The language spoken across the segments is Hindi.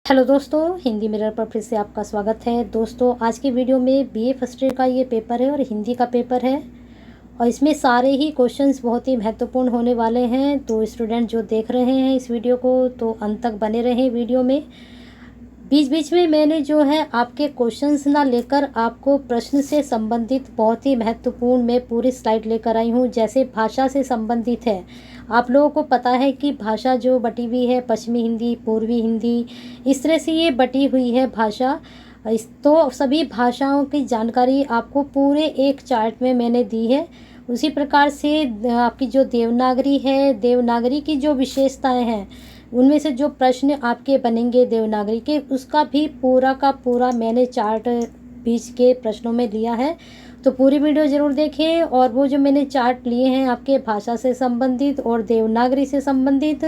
हेलो दोस्तों, हिंदी मिरर पर फिर से आपका स्वागत है। दोस्तों, आज की वीडियो में बीए फर्स्ट ईयर का ये पेपर है और हिंदी का पेपर है और इसमें सारे ही क्वेश्चंस बहुत ही महत्वपूर्ण होने वाले हैं। तो स्टूडेंट जो देख रहे हैं इस वीडियो को तो अंत तक बने रहें वीडियो में। बीच बीच में मैंने जो है आपके क्वेश्चंस ना लेकर आपको प्रश्न से संबंधित बहुत ही महत्वपूर्ण मैं पूरी स्लाइड लेकर आई हूँ। जैसे भाषा से संबंधित है, आप लोगों को पता है कि भाषा जो बटी हुई है पश्चिमी हिंदी, पूर्वी हिंदी, इस तरह से ये बटी हुई है भाषा। तो सभी भाषाओं की जानकारी आपको पूरे एक चार्ट में मैंने दी है। उसी प्रकार से आपकी जो देवनागरी है, देवनागरी की जो विशेषताएं हैं उनमें से जो प्रश्न आपके बनेंगे देवनागरी के, उसका भी पूरा का पूरा मैंने चार्ट बीच के प्रश्नों में लिया है। तो पूरी वीडियो ज़रूर देखें। और वो जो मैंने चार्ट लिए हैं आपके भाषा से संबंधित और देवनागरी से संबंधित,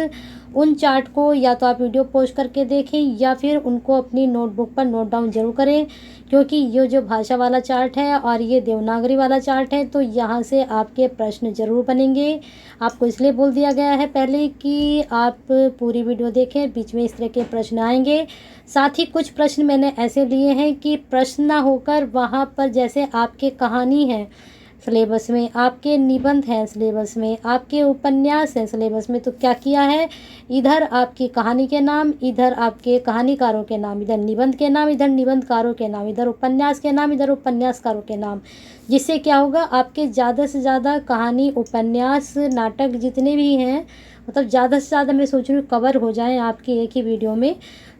उन चार्ट को या तो आप वीडियो पॉज करके देखें या फिर उनको अपनी नोटबुक पर नोट डाउन जरूर करें, क्योंकि ये जो भाषा वाला चार्ट है और ये देवनागरी वाला चार्ट है तो यहाँ से आपके प्रश्न जरूर बनेंगे। आपको इसलिए बोल दिया गया है पहले कि आप पूरी वीडियो देखें, बीच में इस तरह के प्रश्न आएंगे। साथ ही कुछ प्रश्न मैंने ऐसे लिए हैं कि प्रश्न ना होकर वहाँ पर जैसे आपके कहानी है सिलेबस में, आपके निबंध हैं सिलेबस में, आपके उपन्यास हैं सिलेबस में, तो क्या किया है, इधर आपकी कहानी के नाम, इधर आपके कहानीकारों के नाम, इधर निबंध के नाम, इधर निबंधकारों के नाम, इधर उपन्यास के नाम, इधर उपन्यासकारों के नाम। जिससे क्या होगा, आपके ज़्यादा से ज़्यादा कहानी, उपन्यास, नाटक जितने भी हैं, मतलब ज़्यादा से ज़्यादा मैं सोच रही हूँ कवर हो जाएँ आपकी एक ही वीडियो में।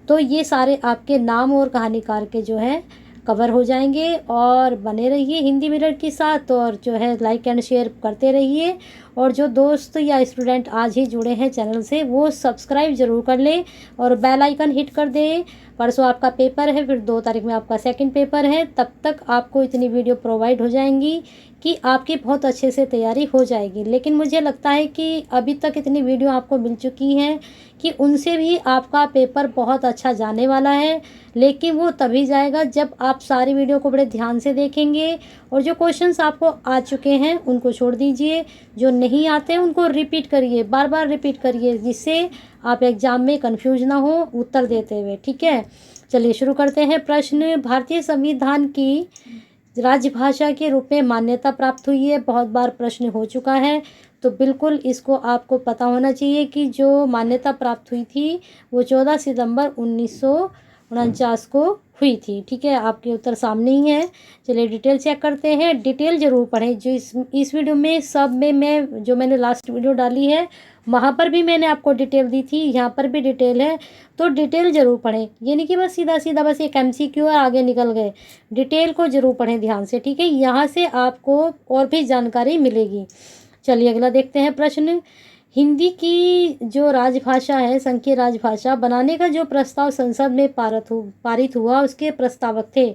तो ये सारे आपके नाम और कहानीकार के जो है कवर हो जाएंगे। और बने रहिए हिंदी मिरर के साथ और जो है लाइक एंड शेयर करते रहिए। और जो दोस्त या स्टूडेंट आज ही जुड़े हैं चैनल से वो सब्सक्राइब ज़रूर कर ले और बेल आइकन हिट कर दे। परसों आपका पेपर है, फिर 2 तारीख में आपका सेकंड पेपर है, तब तक आपको इतनी वीडियो प्रोवाइड हो जाएंगी कि आपकी बहुत अच्छे से तैयारी हो जाएगी। लेकिन मुझे लगता है कि अभी तक इतनी वीडियो आपको मिल चुकी हैं कि उनसे भी आपका पेपर बहुत अच्छा जाने वाला है। लेकिन वो तभी जाएगा जब आप सारी वीडियो को बड़े ध्यान से देखेंगे और जो क्वेश्चंस आपको आ चुके हैं उनको छोड़ दीजिए, जो नहीं आते हैं उनको रिपीट करिए, बार बार रिपीट करिए, जिससे आप एग्जाम में कंफ्यूज ना हो उत्तर देते हुए। ठीक है, चलिए शुरू करते हैं। प्रश्न, भारतीय संविधान की राजभाषा के रूप में मान्यता प्राप्त हुई है। बहुत बार प्रश्न हो चुका है तो बिल्कुल इसको आपको पता होना चाहिए कि जो मान्यता प्राप्त हुई थी वो 14 सितंबर 1949 को हुई थी। ठीक है, आपके उत्तर सामने ही है। चलिए डिटेल चेक करते हैं। डिटेल जरूर पढ़ें। जो इस वीडियो में सब में मैं जो मैंने लास्ट वीडियो डाली है वहाँ पर भी मैंने आपको डिटेल दी थी, यहाँ पर भी डिटेल है, तो डिटेल जरूर पढ़ें। ये नहीं कि बस सीधा सीधा बस एक एमसीक्यू और आगे निकल गए। डिटेल को जरूर पढ़ें ध्यान से। ठीक है, यहाँ से आपको और भी जानकारी मिलेगी। चलिए अगला देखते हैं प्रश्न। हिंदी की जो राजभाषा है, संघीय राजभाषा बनाने का जो प्रस्ताव संसद में पारित हुआ उसके प्रस्तावक थे।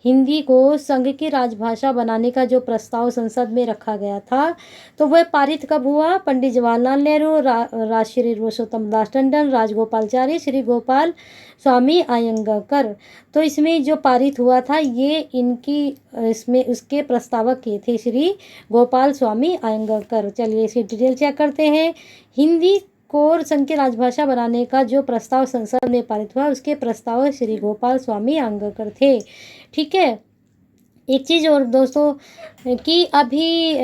हिंदी को संघ की राजभाषा बनाने का जो प्रस्ताव संसद में रखा गया था तो वह पारित कब हुआ? पंडित जवाहरलाल नेहरू, राजश्री पुरुषोत्तम दास टंडन, राजगोपालचारी, श्री गोपाल स्वामी अयंगार। तो इसमें जो पारित हुआ था ये इनकी इसमें उसके प्रस्तावक ये थे श्री गोपाल स्वामी अयंगार। चलिए इसकी डिटेल चेक करते हैं। हिंदी को संघ की राजभाषा बनाने का जो प्रस्ताव संसद में पारित हुआ उसके प्रस्तावक श्री गोपाल स्वामी अयंगार थे। ठीक है, एक चीज़ और दोस्तों कि अभी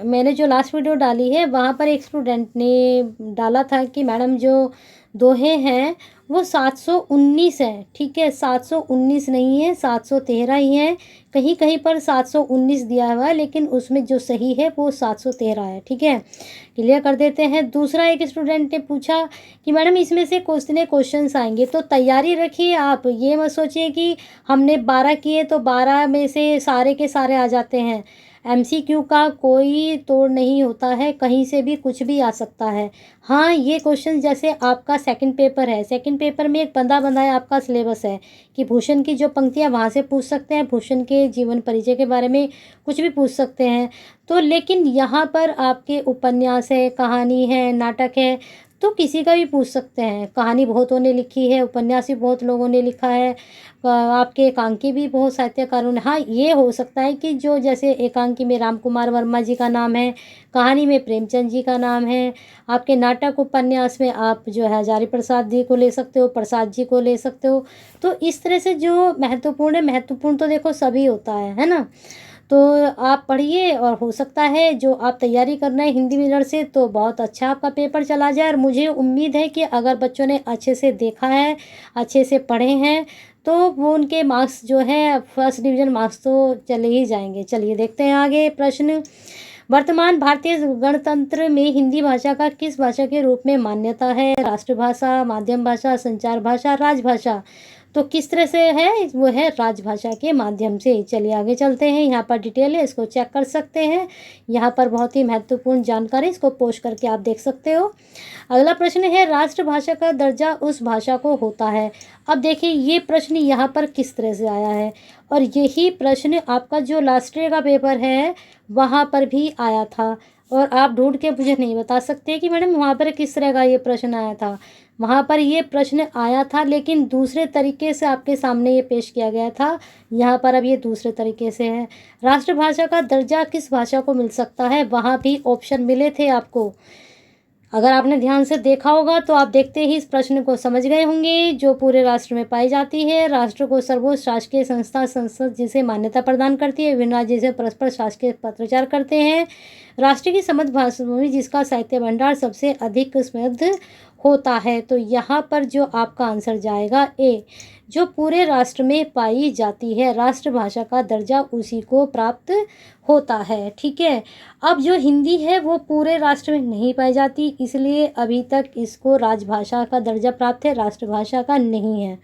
मैंने जो लास्ट वीडियो डाली है वहाँ पर एक स्टूडेंट ने डाला था कि मैडम जो दोहे हैं वो 719 है। ठीक है, 719 नहीं है, 713 ही है। कहीं कहीं पर 719 दिया हुआ है लेकिन उसमें जो सही है वो 713 है। ठीक है, क्लियर कर देते हैं। दूसरा एक स्टूडेंट ने पूछा कि मैडम इसमें से क्वेश्चंस आएंगे तो तैयारी रखिए। आप ये मत सोचिए कि हमने 12 किए तो 12 में से सारे के सारे आ जाते हैं। एमसीक्यू का कोई तोड़ नहीं होता है, कहीं से भी कुछ भी आ सकता है। हाँ, ये क्वेश्चन जैसे आपका सेकंड पेपर है, सेकंड पेपर में एक बंदा बनाया आपका सिलेबस है कि भूषण की जो पंक्तियाँ वहाँ से पूछ सकते हैं, भूषण के जीवन परिचय के बारे में कुछ भी पूछ सकते हैं। तो लेकिन यहाँ पर आपके उपन्यास है, कहानी है, नाटक है, तो किसी का भी पूछ सकते हैं। कहानी बहुतों ने लिखी है, उपन्यास भी बहुत लोगों ने लिखा है, आपके एकांकी भी बहुत साहित्यकारों ने। हाँ, ये हो सकता है कि जो जैसे एकांकी में राम कुमार वर्मा जी का नाम है, कहानी में प्रेमचंद जी का नाम है, आपके नाटक उपन्यास में आप जो है हजारी प्रसाद जी को ले सकते हो, प्रसाद जी को ले सकते हो। तो इस तरह से जो महत्वपूर्ण है, महत्वपूर्ण तो देखो सभी होता है ना। तो आप पढ़िए, और हो सकता है जो आप तैयारी कर रहे हैं हिंदी मीडियम से तो बहुत अच्छा आपका पेपर चला जाए। और मुझे उम्मीद है कि अगर बच्चों ने अच्छे से देखा है, अच्छे से पढ़े हैं, तो वो उनके मार्क्स जो है फर्स्ट डिवीज़न मार्क्स तो चले ही जाएंगे। चलिए देखते हैं आगे प्रश्न। वर्तमान भारतीय गणतंत्र में हिंदी भाषा का किस भाषा के रूप में मान्यता है? राष्ट्रभाषा, माध्यम भाषा, संचार भाषा, राजभाषा। तो किस तरह से है? वो है राजभाषा के माध्यम से। चलिए आगे चलते हैं। यहाँ पर डिटेल है, इसको चेक कर सकते हैं। यहाँ पर बहुत ही महत्वपूर्ण जानकारी, इसको पोस्ट करके आप देख सकते हो। अगला प्रश्न है, राष्ट्रभाषा का दर्जा उस भाषा को होता है। अब देखिए ये प्रश्न यहाँ पर किस तरह से आया है, और यही प्रश्न आपका जो लास्ट ईयर का पेपर है वहाँ पर भी आया था। और आप ढूंढ के मुझे नहीं बता सकते कि मैडम वहाँ पर किस तरह का ये प्रश्न आया था। वहाँ पर ये प्रश्न आया था, लेकिन दूसरे तरीके से आपके सामने ये पेश किया गया था। यहाँ पर अब ये दूसरे तरीके से है। राष्ट्रभाषा का दर्जा किस भाषा को मिल सकता है, वहाँ भी ऑप्शन मिले थे आपको। अगर आपने ध्यान से देखा होगा तो आप देखते ही इस प्रश्न को समझ गए होंगे। जो पूरे राष्ट्र में पाई जाती है, राष्ट्र को सर्वोच्च शासकीय संस्था संसद जिसे मान्यता प्रदान करती है, विभिन्न राज्य जिसे परस्पर शासकीय पत्राचार करते हैं, राष्ट्र की समृद्ध भाषाभूमि जिसका साहित्य भंडार सबसे अधिक समृद्ध होता है। तो यहाँ पर जो आपका आंसर जाएगा ए, जो पूरे राष्ट्र में पाई जाती है, राष्ट्रभाषा का दर्जा उसी को प्राप्त होता है। ठीक है। अब जो हिंदी है वो पूरे राष्ट्र में नहीं पाई जाती, इसलिए अभी तक इसको राजभाषा का दर्जा प्राप्त है, राष्ट्रभाषा का नहीं है।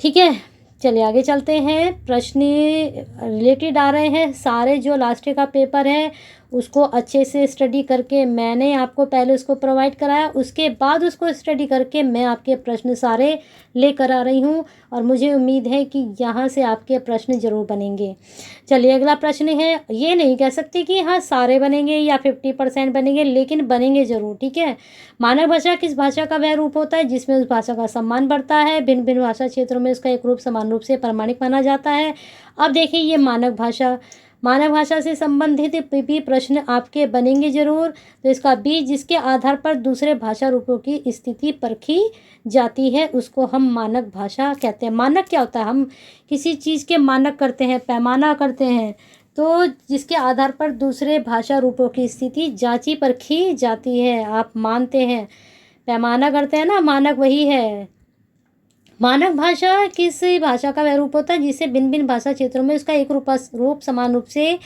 ठीक है, चलिए आगे चलते हैं। प्रश्न रिलेटेड आ रहे हैं। सारे जो लास्ट का पेपर है उसको अच्छे से स्टडी करके मैंने आपको पहले उसको प्रोवाइड कराया, उसके बाद उसको स्टडी करके मैं आपके प्रश्न सारे लेकर आ रही हूँ, और मुझे उम्मीद है कि यहाँ से आपके प्रश्न जरूर बनेंगे। चलिए अगला प्रश्न है। ये नहीं कह सकती कि हाँ सारे बनेंगे या 50% बनेंगे, लेकिन बनेंगे जरूर। ठीक है। मानक भाषा किस भाषा का वह रूप होता है जिसमें उस भाषा का सम्मान बढ़ता है? भिन्न भिन्न भाषा क्षेत्रों में उसका एक रूप समान रूप से प्रमाणिक माना जाता है। अब देखिए ये मानक भाषा से संबंधित भी प्रश्न आपके बनेंगे जरूर। तो इसका बी, जिसके आधार पर दूसरे भाषा रूपों की स्थिति परखी जाती है उसको हम मानक भाषा कहते हैं। मानक क्या होता है? हम किसी चीज़ के मानक करते हैं, पैमाना करते हैं। तो जिसके आधार पर दूसरे भाषा रूपों की स्थिति जांची परखी जाती है, आप मानते हैं, पैमाना करते हैं ना, मानक वही है। मानक भाषा किस भाषा का वह रूप होता है जिसे भिन्न भिन्न भाषा क्षेत्रों में उसका एक रूप समान रूप से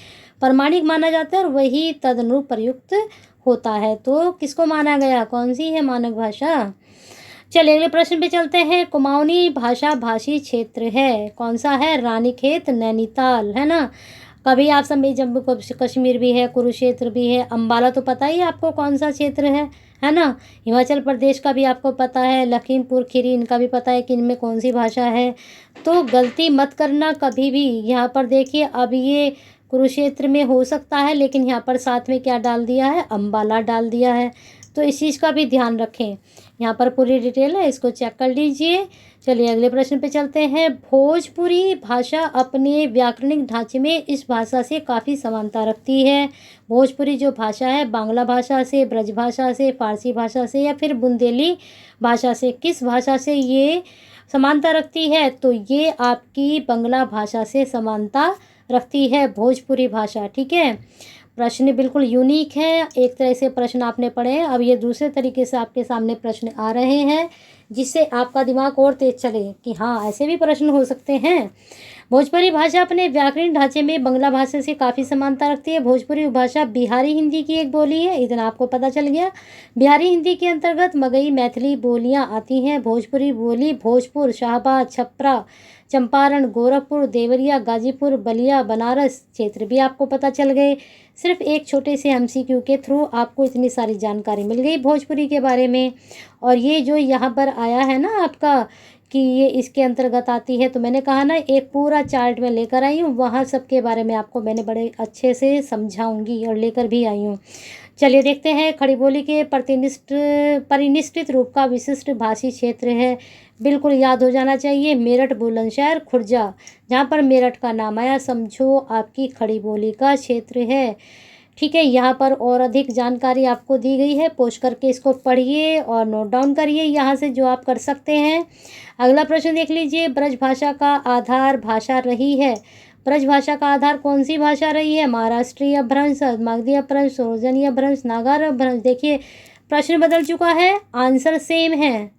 प्रमाणिक माना जाता है और वही तदनुरूप प्रयुक्त होता है। तो किसको माना गया, कौन सी है मानक भाषा? चलिए अगले प्रश्न पे चलते हैं। कुमाऊनी भाषा भाषी क्षेत्र है, कौन सा है? रानीखेत, नैनीताल, है ना। कभी आप सब में जम्मू कश्मीर भी है, कुरुक्षेत्र भी है, अम्बाला तो पता ही आपको कौन सा क्षेत्र है ना। हिमाचल प्रदेश का भी आपको पता है, लखीमपुर खीरी इनका भी पता है कि इनमें कौन सी भाषा है। तो गलती मत करना कभी भी। यहाँ पर देखिए अब ये कुरुक्षेत्र में हो सकता है, लेकिन यहाँ पर साथ में क्या डाल दिया है? अम्बाला डाल दिया है। तो इस चीज़ का भी ध्यान रखें। यहाँ पर पूरी डिटेल है, इसको चेक कर लीजिए। चलिए अगले प्रश्न पे चलते हैं। भोजपुरी भाषा अपने व्याकरणिक ढांचे में इस भाषा से काफ़ी समानता रखती है। भोजपुरी जो भाषा है बांग्ला भाषा से, ब्रज भाषा से, फारसी भाषा से या फिर बुंदेली भाषा से, किस भाषा से ये समानता रखती है? तो ये आपकी बांग्ला भाषा से समानता रखती है भोजपुरी भाषा। ठीक है। प्रश्न बिल्कुल यूनिक है। एक तरह से प्रश्न आपने पढ़े हैं, अब ये दूसरे तरीके से आपके सामने प्रश्न आ रहे हैं जिससे आपका दिमाग और तेज चले कि हाँ ऐसे भी प्रश्न हो सकते हैं। भोजपुरी भाषा अपने व्याकरणिक ढांचे में बांग्ला भाषा से काफ़ी समानता रखती है। भोजपुरी भाषा बिहारी हिंदी की एक बोली है, इतना आपको पता चल गया। बिहारी हिंदी के अंतर्गत मगही मैथिली बोलियां आती हैं। भोजपुरी बोली भोजपुर, शाहबाद, छपरा, चंपारण, गोरखपुर, देवरिया, गाजीपुर, बलिया, बनारस क्षेत्र भी आपको पता चल गए। सिर्फ एक छोटे से MCQ के थ्रू आपको इतनी सारी जानकारी मिल गई भोजपुरी के बारे में। और ये जो यहाँ पर आया है ना आपका कि ये इसके अंतर्गत आती है, तो मैंने कहा ना एक पूरा चार्ट में लेकर आई हूँ, वहाँ सबके बारे में आपको मैंने बड़े अच्छे से समझाऊंगी और लेकर भी आई हूँ। चलिए देखते हैं, खड़ी बोली के परिनिष्ठित रूप का विशिष्ट भाषी क्षेत्र है। बिल्कुल याद हो जाना चाहिए, मेरठ, बुलंदशहर, खुर्जा। जहाँ पर मेरठ का नाम आया समझो आपकी खड़ी बोली का क्षेत्र है। ठीक है, यहाँ पर और अधिक जानकारी आपको दी गई है, पोस्ट करके इसको पढ़िए और नोट डाउन करिए यहाँ से जो आप कर सकते हैं। अगला प्रश्न देख लीजिए, ब्रज भाषा का आधार भाषा रही है। ब्रज भाषा का आधार कौन सी भाषा रही है? महाराष्ट्रीय अपभ्रंश, मागधी अपभ्रंश, सोजनी अपभ्रंश, नागार अपभ्रंश। देखिए प्रश्न बदल चुका है, आंसर सेम है।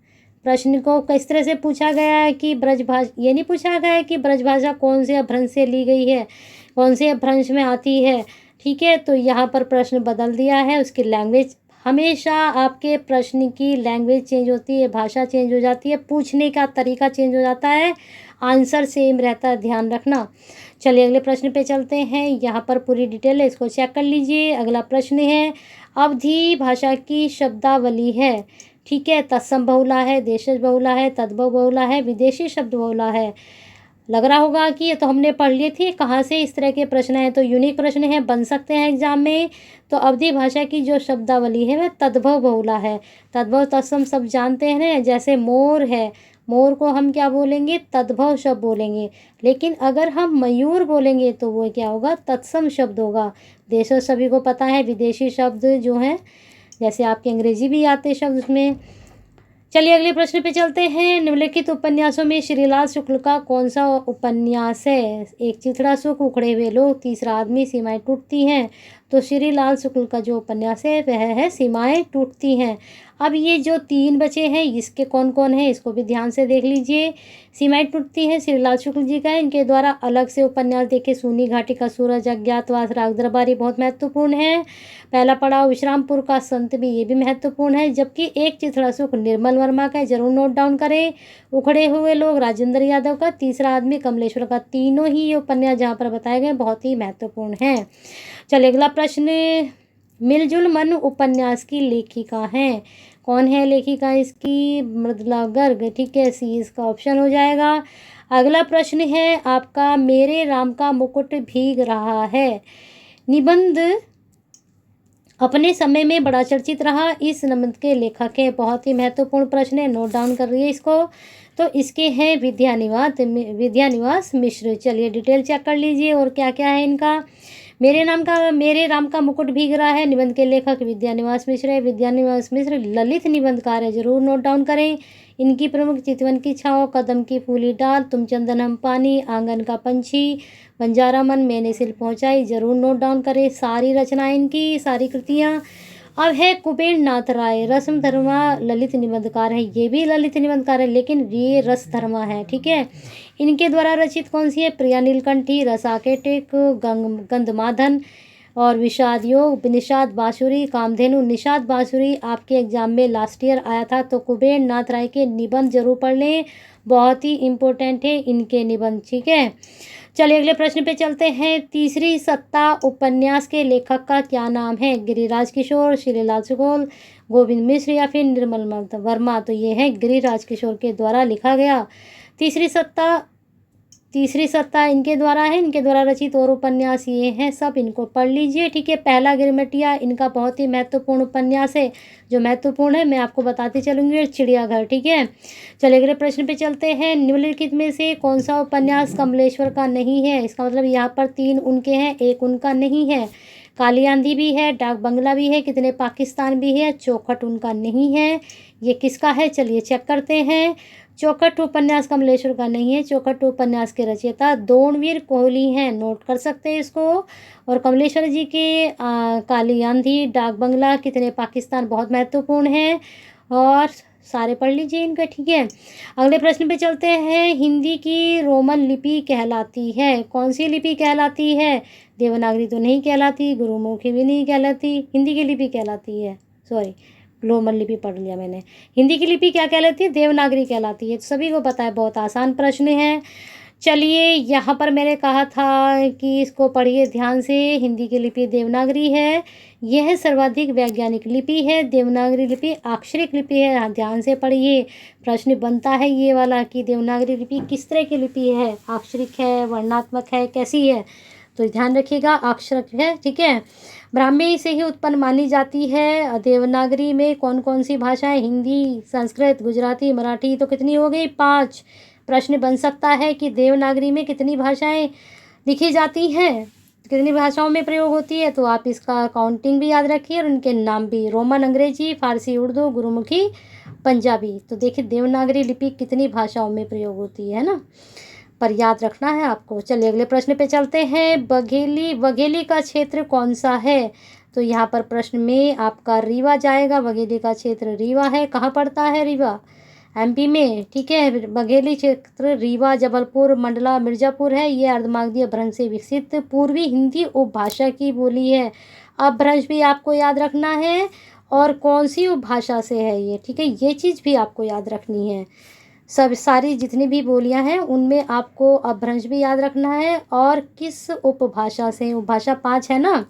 प्रश्न को किस तरह से पूछा गया है कि ब्रज भाषा, ये नहीं पूछा गया है कि ब्रज भाषा कौन से अपभ्रंश से ली गई है, कौन से अपभ्रंश में आती है। ठीक है, तो यहाँ पर प्रश्न बदल दिया है, उसकी लैंग्वेज, हमेशा आपके प्रश्न की लैंग्वेज चेंज होती है, भाषा चेंज हो जाती है, पूछने का तरीका चेंज हो जाता है, आंसर सेम रहता है, ध्यान रखना। चलिए अगले प्रश्न पे चलते हैं, यहाँ पर पूरी डिटेल है, इसको चेक कर लीजिए। अगला प्रश्न है, अवधी भाषा की शब्दावली है। ठीक है, तत्सम बहुला है, देशज बहुला है, तद्भव बहुला है, विदेशी शब्द बहुला है। लग रहा होगा कि ये तो हमने पढ़ लिए थे, कहाँ से इस तरह के प्रश्न हैं, तो यूनिक प्रश्न हैं, बन सकते हैं एग्जाम में। तो अवधी भाषा की जो शब्दावली है वह तद्भव बहुला है। तद्भव तत्सम सब जानते हैं ना, जैसे मोर है, मोर को हम क्या बोलेंगे? तद्भव शब्द बोलेंगे। लेकिन अगर हम मयूर बोलेंगे तो वो क्या होगा? तत्सम शब्द होगा। देशों सभी को पता है, विदेशी शब्द जो हैं, जैसे आपके अंग्रेजी भी आते शब्द उसमें। चलिए अगले प्रश्न पे चलते हैं, निम्नलिखित उपन्यासों में श्रीलाल शुक्ल का कौन सा उपन्यास है? एक चिथड़ा सुख, उखड़े हुए लोग, तीसरा आदमी, सीमाएं टूटती हैं। तो श्रीलाल शुक्ल का जो उपन्यास है वह है सीमाएं टूटती हैं। अब ये जो तीन बचे हैं इसके कौन कौन है, इसको भी ध्यान से देख लीजिए। सीमाएं टूटती हैं श्रीलाल शुक्ल जी का है, इनके द्वारा अलग से उपन्यास देखे, सूनी घाटी का सूरज, अज्ञातवास, राग दरबारी बहुत महत्वपूर्ण है। पहला पड़ाव विश्रामपुर का संत भी, ये भी महत्वपूर्ण है। जबकि एक चिथड़ा सुख निर्मल वर्मा का है, जरूर नोट डाउन करें। उखड़े हुए लोग राजेंद्र यादव का, तीसरा आदमी कमलेश्वर का। तीनों ही ये उपन्यास जहाँ पर बताए गए बहुत ही महत्वपूर्ण हैं। चलिए अगला प्रश्न, मिलजुल मन उपन्यास की लेखिका हैं। कौन है लेखिका इसकी? मृदुला गर्ग। ठीक है, सी इसका ऑप्शन हो जाएगा। अगला प्रश्न है आपका, मेरे राम का मुकुट भीग रहा है। निबंध अपने समय में बड़ा चर्चित रहा, इस निबंध के लेखक है। बहुत ही महत्वपूर्ण प्रश्न है, नोट डाउन कर रही है इसको। तो इसके हैं विद्यानिवास मिश्र। चलिए डिटेल चेक कर लीजिए और क्या क्या है इनका। मेरे राम का मुकुट भीग रहा है, निबंध के लेखक विद्यानिवास मिश्र है। विद्यानिवास मिश्र ललित निबंधकार है, जरूर नोट डाउन करें। इनकी प्रमुख चितवन की छाँव, कदम की फूली डाल, तुम चंदन हम पानी, आंगन का पंछी, बंजारा मन, मैंने सिल पहुँचाई, जरूर नोट डाउन करें। सारी रचनाएं इनकी, सारी कृतियाँ। अब है कुबेर नाथ राय, रस्म धर्मा ललित निबंधकार है, ये भी ललित निबंधकार है लेकिन ये रस धर्मा है। ठीक है, इनके द्वारा रचित कौन सी है? प्रिया नीलकंठी, रसाकेटिक, गंधमादन और विषाद योग, निषाद बांसुरी, कामधेनु। निषाद बांसुरी आपके एग्जाम में लास्ट ईयर आया था, तो कुबेर नाथ राय के निबंध जरूर पढ़ लें, बहुत ही इम्पोर्टेंट है इनके निबंध। ठीक है, चलिए अगले प्रश्न पे चलते हैं। तीसरी सत्ता उपन्यास के लेखक का क्या नाम है? गिरिराज किशोर, श्रीलाल शुक्ल, गोविंद मिश्र या फिर निर्मल वर्मा। तो ये है गिरिराज किशोर के द्वारा लिखा गया। तीसरी सत्ता इनके द्वारा है, इनके द्वारा रचित और उपन्यास ये हैं, सब इनको पढ़ लीजिए। ठीक है, पहला गिरमिटिया इनका बहुत ही महत्वपूर्ण उपन्यास है, जो महत्वपूर्ण है मैं आपको बताती चलूँगी। चिड़ियाघर। ठीक है, चलिए अगले प्रश्न पे चलते हैं। निम्नलिखित में से कौन सा उपन्यास कमलेश्वर का नहीं है? इसका मतलब यहाँ पर तीन उनके हैं, एक उनका नहीं है। काली आंधी भी है, डाक बंगला भी है, कितने पाकिस्तान भी है, चौखट उनका नहीं है। ये किसका है? चलिए चेक करते हैं। चौखट उपन्यास कमलेश्वर का नहीं है। चौखट उपन्यास के रचयिता दोणवीर कोहली हैं, नोट कर सकते हैं इसको। और कमलेश्वर जी के काली आंधी, डाक बंगला, कितने पाकिस्तान बहुत महत्वपूर्ण है और सारे पढ़ लीजिए इनका। ठीक है, अगले प्रश्न पे चलते हैं। हिंदी की रोमन लिपि कहलाती है, कौन सी लिपि कहलाती है? देवनागरी तो नहीं कहलाती, गुरुमुखी भी नहीं कहलाती, हिंदी की लिपि कहलाती है। सॉरी, रोमन लिपि पढ़ लिया मैंने। हिंदी की लिपि क्या कहलाती है? देवनागरी कहलाती है। सभी को पता है, बहुत आसान प्रश्न है। चलिए यहाँ पर मैंने कहा था कि इसको पढ़िए ध्यान से। हिंदी की लिपि देवनागरी है, यह सर्वाधिक वैज्ञानिक लिपि है। देवनागरी लिपि अक्षरिक लिपि है, ध्यान से पढ़िए। प्रश्न बनता है ये वाला कि देवनागरी लिपि किस तरह की लिपि है, अक्षरिक है, वर्णात्मक है, कैसी है? तो ध्यान रखिएगा, अक्षर है, ठीक है। ब्राह्मी से ही उत्पन्न मानी जाती है। देवनागरी में कौन कौन सी भाषाएं, हिंदी, संस्कृत, गुजराती, मराठी, तो कितनी हो गई, 5। प्रश्न बन सकता है कि देवनागरी में कितनी भाषाएं लिखी जाती हैं, कितनी भाषाओं में प्रयोग होती है, तो आप इसका काउंटिंग भी याद रखिए और उनके नाम भी, रोमन, अंग्रेजी, फारसी, उर्दू, गुरुमुखी, पंजाबी। तो देखिए देवनागरी लिपि कितनी भाषाओं में प्रयोग होती है ना, पर याद रखना है आपको। चलिए अगले प्रश्न पे चलते हैं। बघेली का क्षेत्र कौन सा है, तो यहाँ पर प्रश्न में आपका रीवा जाएगा। बघेली का क्षेत्र रीवा है। कहाँ पड़ता है रीवा, एमपी में, ठीक है। बघेली क्षेत्र रीवा, जबलपुर, मंडला, मिर्ज़ापुर है। ये अर्धमागधीय अपभ्रंश से विकसित पूर्वी हिंदी उपभाषा की बोली है। अपभ्रंश भी आपको याद रखना है और कौन सी उपभाषा से है ये, ठीक है, ये चीज़ भी आपको याद रखनी है। सब सारी जितनी भी बोलियां हैं उनमें आपको अपभ्रंश भी याद रखना है और किस उपभाषा से, उपभाषा 5 है ना।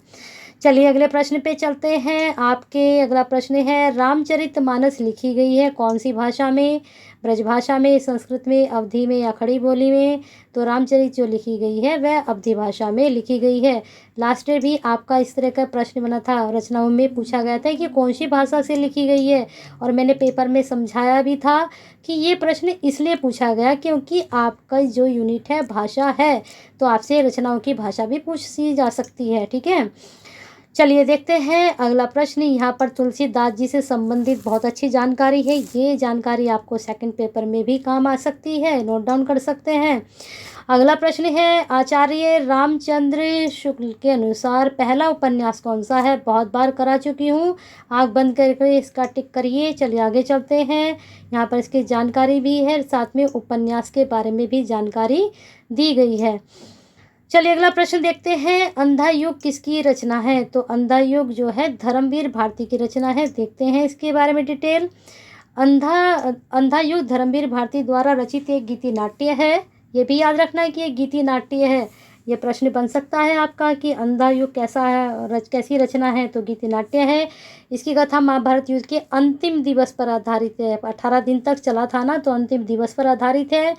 चलिए अगले प्रश्न पे चलते हैं। आपके अगला प्रश्न है, रामचरितमानस लिखी गई है कौन सी भाषा में, ब्रजभाषा में, संस्कृत में, अवधी में या खड़ी बोली में। तो रामचरित जो लिखी गई है वह अवधी भाषा में लिखी गई है। लास्ट ईयर भी आपका इस तरह का प्रश्न बना था, रचनाओं में पूछा गया था कि कौन सी भाषा से लिखी गई है, और मैंने पेपर में समझाया भी था कि ये प्रश्न इसलिए पूछा गया क्योंकि आपका जो यूनिट है भाषा है, तो आपसे रचनाओं की भाषा भी पूछी जा सकती है, ठीक है। चलिए देखते हैं अगला प्रश्न। यहाँ पर तुलसीदास जी से संबंधित बहुत अच्छी जानकारी है। ये जानकारी आपको सेकंड पेपर में भी काम आ सकती है, नोट डाउन कर सकते हैं। अगला प्रश्न है, आचार्य रामचंद्र शुक्ल के अनुसार पहला उपन्यास कौन सा है। बहुत बार करा चुकी हूँ, आँख बंद करके इसका टिक करिए। चलिए आगे चलते हैं। यहाँ पर इसकी जानकारी भी है, साथ में उपन्यास के बारे में भी जानकारी दी गई है। चलिए अगला प्रश्न देखते हैं। अंधा युग किसकी रचना है, तो अंधा युग जो है धर्मवीर भारती की रचना है। देखते हैं इसके बारे में डिटेल। अंधा युग धर्मवीर भारती द्वारा रचित एक गीति नाट्य है। ये भी याद रखना है कि एक गीति नाट्य है। ये प्रश्न बन सकता है आपका कि अंधा युग कैसा है, कैसी रचना है, तो गीति नाट्य है। इसकी कथा महाभारत युद्ध के अंतिम दिवस पर आधारित है। 18 दिन तक चला था ना, तो अंतिम दिवस पर आधारित है।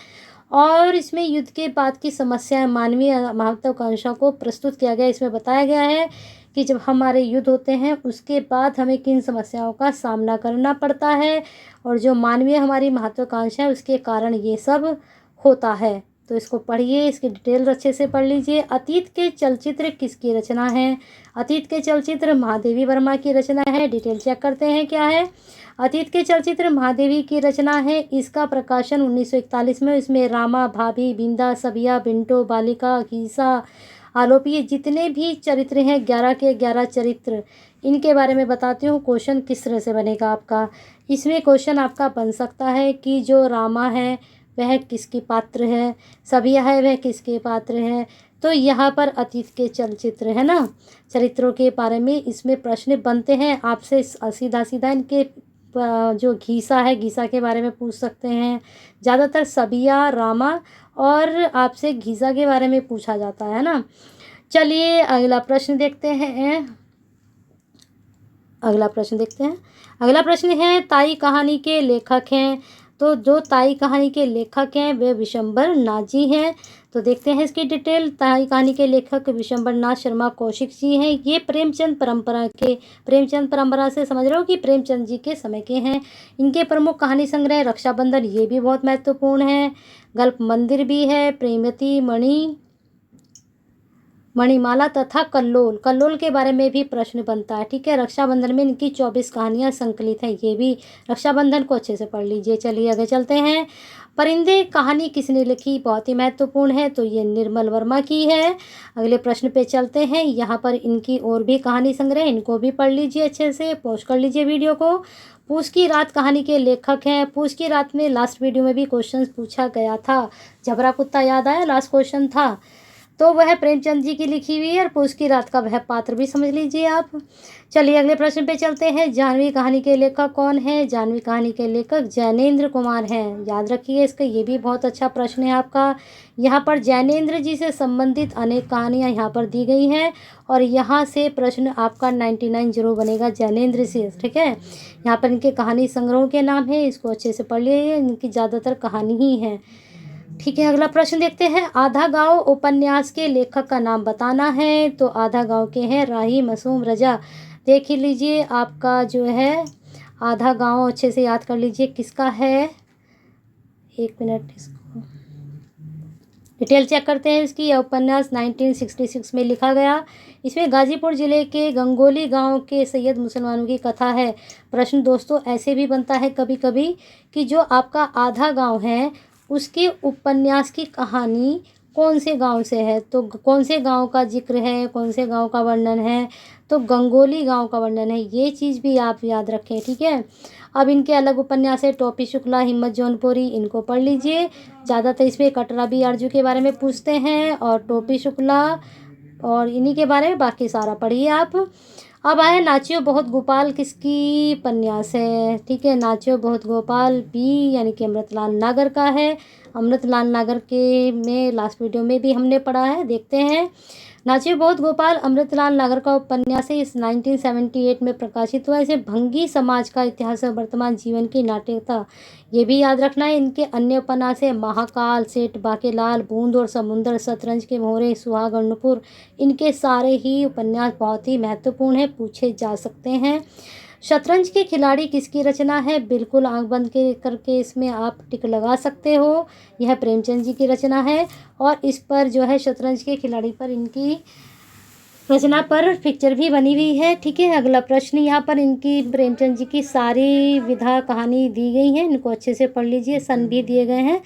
और इसमें युद्ध के बाद की समस्याएं, मानवीय महत्वाकांक्षा को प्रस्तुत किया गया। इसमें बताया गया है कि जब हमारे युद्ध होते हैं उसके बाद हमें किन समस्याओं का सामना करना पड़ता है, और जो मानवीय हमारी महत्वाकांक्षा है उसके कारण ये सब होता है। तो इसको पढ़िए, इसकी डिटेल अच्छे से पढ़ लीजिए। अतीत के चलचित्र किसकी रचना है, अतीत के चलचित्र महादेवी वर्मा की रचना है। डिटेल चेक करते हैं क्या है। अतीत के चलचित्र महादेवी की रचना है। इसका प्रकाशन 1941 में। इसमें रामा, भाभी, बिंदा, सबिया, बिंटो, बालिका, गीसा, आलोपी, जितने भी चरित्र हैं 11 के 11 चरित्र, इनके बारे में बताती हूँ। क्वेश्चन किस तरह से बनेगा आपका, इसमें क्वेश्चन आपका बन सकता है कि जो रामा है वह किसकी पात्र है, सबिया है वह किसके पात्र है। तो यहाँ पर अतीत के चलचित्र है ना, चरित्रों के बारे में इसमें प्रश्न बनते हैं आपसे। सीधा सीधा इनके जो घीसा है, घीसा के बारे में पूछ सकते हैं। ज़्यादातर सबिया, रामा और आपसे घीसा के बारे में पूछा जाता है ना। चलिए अगला प्रश्न देखते हैं। अगला प्रश्न है, ताई कहानी के लेखक हैं। तो जो ताई कहानी के लेखक हैं वे विशंबर नाथ जी हैं। तो देखते हैं इसकी डिटेल। ताई कहानी के लेखक विशंबर नाथ शर्मा कौशिक जी हैं। ये प्रेमचंद परंपरा से समझ रहे हो कि प्रेमचंद जी के समय के हैं। इनके प्रमुख कहानी संग्रह रक्षाबंधन, ये भी बहुत महत्वपूर्ण है। गल्प मंदिर भी है, प्रेमवती, मणिमाला तथा कल्लोल के बारे में भी प्रश्न बनता है, ठीक है। रक्षाबंधन में इनकी 24 कहानियां संकलित हैं। ये भी रक्षाबंधन को अच्छे से पढ़ लीजिए। चलिए आगे चलते हैं। परिंदे कहानी किसने लिखी, बहुत ही महत्वपूर्ण है, तो ये निर्मल वर्मा की है। अगले प्रश्न पे चलते हैं। यहाँ पर इनकी और भी कहानी संग्रह, इनको भी पढ़ लीजिए अच्छे से, पॉज कर लीजिए वीडियो को। पूस की रात कहानी के लेखक हैं। पूस की रात में लास्ट वीडियो में भी क्वेश्चन पूछा गया था, झबरा कुत्ता याद आया, लास्ट क्वेश्चन था, तो वह प्रेमचंद जी की लिखी हुई है। और पूस की रात का वह पात्र भी समझ लीजिए आप। चलिए अगले प्रश्न पे चलते हैं। जानवी कहानी के लेखक कौन है, जानवी कहानी के लेखक जैनेन्द्र कुमार हैं। याद रखिए इसका, ये भी बहुत अच्छा प्रश्न है आपका। यहाँ पर जैनेन्द्र जी से संबंधित अनेक कहानियाँ यहाँ पर दी गई हैं, और यहाँ से प्रश्न आपका 99 जरूर बनेगा जैनेन्द्र से, ठीक है। यहाँ पर इनके कहानी संग्रहों के नाम है, इसको अच्छे से पढ़ लीजिए, इनकी ज़्यादातर कहानी ही है। ठीक है, अगला प्रश्न देखते हैं। आधा गाँव उपन्यास के लेखक का नाम बताना है। तो आधा गाँव के हैं राही मासूम रजा। देख ही लीजिए आपका जो है आधा गाँव अच्छे से याद कर लीजिए किसका है। एक मिनट, इसको डिटेल चेक करते हैं इसकी। यह उपन्यास 1966 में लिखा गया। इसमें गाजीपुर ज़िले के गंगोली गांव के सैयद मुसलमानों की कथा है। प्रश्न दोस्तों ऐसे भी बनता है कभी कभी कि जो आपका आधा गांव है उसके उपन्यास की कहानी कौन से गांव से है, तो कौन से गांव का जिक्र है, कौन से गांव का वर्णन है, तो गंगोली गांव का वर्णन है। ये चीज़ भी आप याद रखें, ठीक है। अब इनके अलग उपन्यास है। टोपी शुक्ला, हिम्मत जौनपुरी, इनको पढ़ लीजिए। ज़्यादातर इसमें कटरा बी आरजू के बारे में पूछते हैं और टोपी शुक्ला और इन्हीं के बारे में, बाकी सारा पढ़िए आप। अब आया नाचियो बहुत गोपाल, किसकी उपन्यास है, ठीक है। नाचियो बहुत गोपाल बी यानी कि अमृतलाल नागर का है। अमृतलाल नागर के में लास्ट वीडियो में भी हमने पढ़ा है, देखते हैं। नाचियो बहुत गोपाल अमृतलाल नागर का उपन्यास है। इस 1978 में प्रकाशित हुआ। इसे भंगी समाज का इतिहास और वर्तमान जीवन की नाट्यता, ये भी याद रखना है। इनके अन्य उपन्यास है महाकाल, सेठ बाकेलाल, बूंद और समुंदर, शतरंज के मोहरे, सुहाग और नुपुर। इनके सारे ही उपन्यास बहुत ही महत्वपूर्ण है, पूछे जा सकते हैं। शतरंज के खिलाड़ी किसकी रचना है, बिल्कुल आंख बंद के करके इसमें आप टिक लगा सकते हो। यह प्रेमचंद जी की रचना है और इस पर जो है शतरंज के खिलाड़ी पर इनकी रचना पर पिक्चर भी बनी हुई है, ठीक है। अगला प्रश्न, यहाँ पर इनकी प्रेमचंद जी की सारी विधा कहानी दी गई है, इनको अच्छे से पढ़ लीजिए, सन भी दिए गए हैं।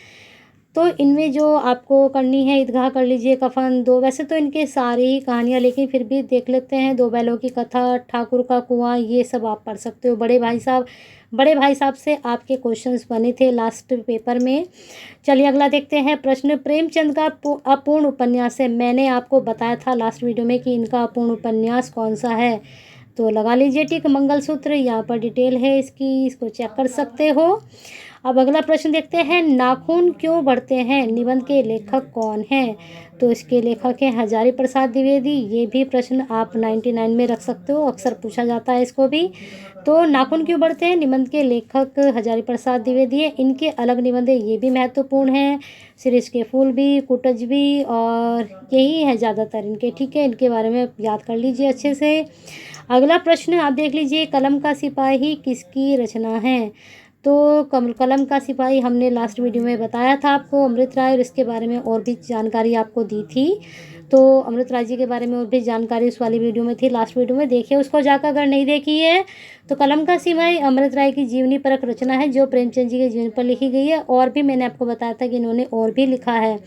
तो इनमें जो आपको करनी है ईदगाह कर लीजिए, कफन दो, वैसे तो इनके सारी ही कहानियाँ, लेकिन फिर भी देख लेते हैं। दो बैलों की कथा, ठाकुर का कुआं, ये सब आप पढ़ सकते हो। बड़े भाई साहब से आपके क्वेश्चंस बने थे लास्ट पेपर में। चलिए अगला देखते हैं प्रश्न। प्रेमचंद का अपूर्ण उपन्यास है। मैंने आपको बताया था लास्ट वीडियो में कि इनका अपूर्ण उपन्यास कौन सा है, तो लगा लीजिए टिक। मंगलसूत्र, यहाँ पर डिटेल है इसकी, इसको चेक कर सकते हो। अब अगला प्रश्न देखते हैं। नाखून क्यों बढ़ते हैं निबंध के लेखक कौन हैं, तो इसके लेखक हैं हजारी प्रसाद द्विवेदी। ये भी प्रश्न आप 99 में रख सकते हो, अक्सर पूछा जाता है इसको भी। तो नाखून क्यों बढ़ते हैं निबंध के लेखक हजारी प्रसाद द्विवेदी है। इनके अलग निबंध है, ये भी महत्वपूर्ण है। शिरीष के फूल भी, कुटज भी, और यही है ज़्यादातर इनके, ठीक है। इनके बारे में याद कर लीजिए अच्छे से। अगला प्रश्न आप देख लीजिए। कलम का सिपाही किसकी रचना है, तो कलम का सिपाही हमने लास्ट वीडियो में बताया था आपको, अमृत राय, और इसके बारे में और भी जानकारी आपको दी थी। तो अमृत राय जी के बारे में और भी जानकारी उस वाली वीडियो में थी, लास्ट वीडियो में देखिए उसको जाकर, अगर नहीं देखी है तो। कलम का सिपाही अमृत राय की जीवनी परक रचना है जो प्रेमचंद जी के जीवन पर लिखी गई है। और भी मैंने आपको बताया था कि इन्होंने और भी लिखा है।